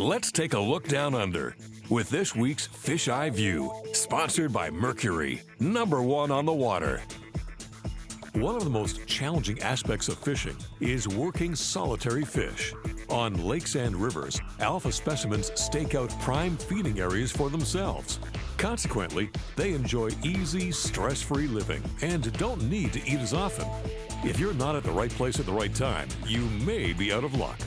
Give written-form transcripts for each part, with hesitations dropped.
Let's take a look down under with this week's Fish Eye View, sponsored by Mercury, #1 on the water. One of the most challenging aspects of fishing is working solitary fish. On lakes and rivers, alpha specimens stake out prime feeding areas for themselves. Consequently, they enjoy easy, stress-free living and don't need to eat as often. If you're not at the right place at the right time, you may be out of luck.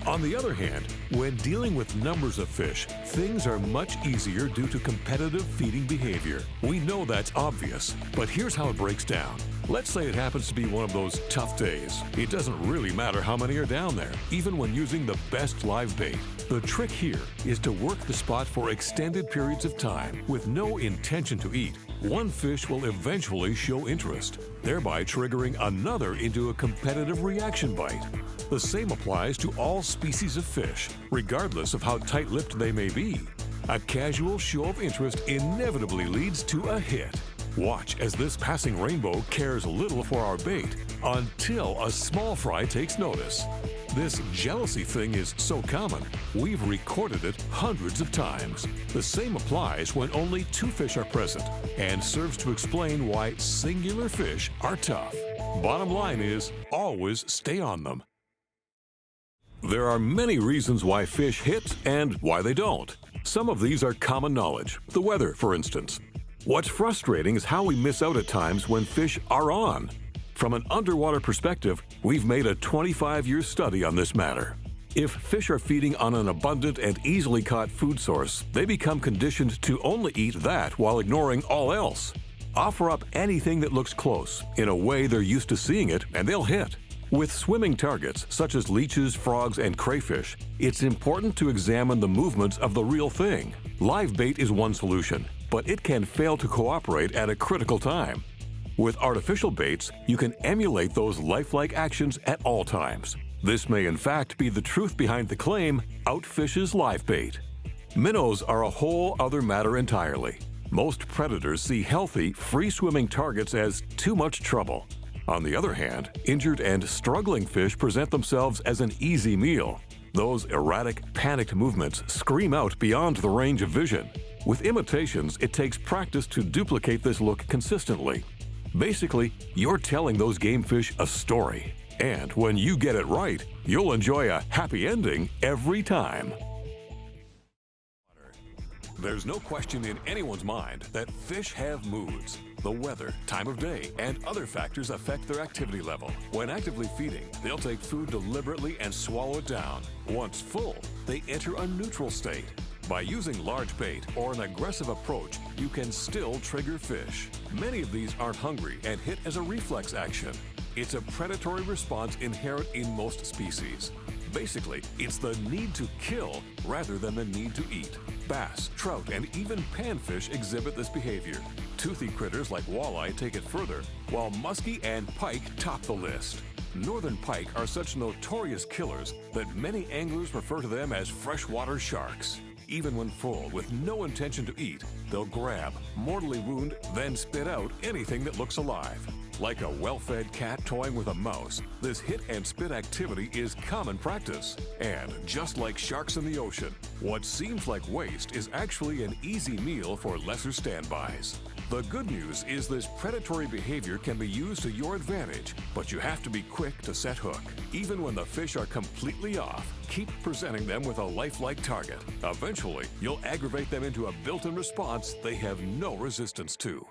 On the other hand, when dealing with numbers of fish, things are much easier due to competitive feeding behavior. We know that's obvious, but here's how it breaks down. Let's say it happens to be one of those tough days. It doesn't really matter how many are down there, even when using the best live bait. The trick here is to work the spot for extended periods of time with no intention to eat. One fish will eventually show interest, thereby triggering another into a competitive reaction bite. The same applies to all species of fish, regardless of how tight-lipped they may be. A casual show of interest inevitably leads to a hit. Watch as this passing rainbow cares little for our bait until a small fry takes notice. This jealousy thing is so common, we've recorded it hundreds of times. The same applies when only 2 fish are present and serves to explain why singular fish are tough. Bottom line is, always stay on them. There are many reasons why fish hit and why they don't. Some of these are common knowledge, the weather, for instance. What's frustrating is how we miss out at times when fish are on. From an underwater perspective, we've made a 25-year study on this matter. If fish are feeding on an abundant and easily caught food source, they become conditioned to only eat that while ignoring all else. Offer up anything that looks close, in a way they're used to seeing it, and they'll hit. With swimming targets, such as leeches, frogs, and crayfish, it's important to examine the movements of the real thing. Live bait is one solution, but it can fail to cooperate at a critical time. With artificial baits, you can emulate those lifelike actions at all times. This may in fact be the truth behind the claim, outfishes live bait. Minnows are a whole other matter entirely. Most predators see healthy, free-swimming targets as too much trouble. On the other hand, injured and struggling fish present themselves as an easy meal. Those erratic, panicked movements scream out beyond the range of vision. With imitations, it takes practice to duplicate this look consistently. Basically, you're telling those game fish a story. And when you get it right, you'll enjoy a happy ending every time. There's no question in anyone's mind that fish have moods. The weather, time of day, and other factors affect their activity level. When actively feeding, they'll take food deliberately and swallow it down. Once full, they enter a neutral state. By using large bait or an aggressive approach, you can still trigger fish. Many of these aren't hungry and hit as a reflex action. It's a predatory response inherent in most species. Basically, it's the need to kill rather than the need to eat. Bass, trout, and even panfish exhibit this behavior. Toothy critters like walleye take it further, while muskie and pike top the list. Northern pike are such notorious killers that many anglers refer to them as freshwater sharks. Even when full, with no intention to eat, they'll grab, mortally wound, then spit out anything that looks alive. Like a well-fed cat toying with a mouse, this hit and spit activity is common practice. And just like sharks in the ocean, what seems like waste is actually an easy meal for lesser standbys. The good news is this predatory behavior can be used to your advantage, but you have to be quick to set hook. Even when the fish are completely off, keep presenting them with a lifelike target. Eventually, you'll aggravate them into a built-in response they have no resistance to.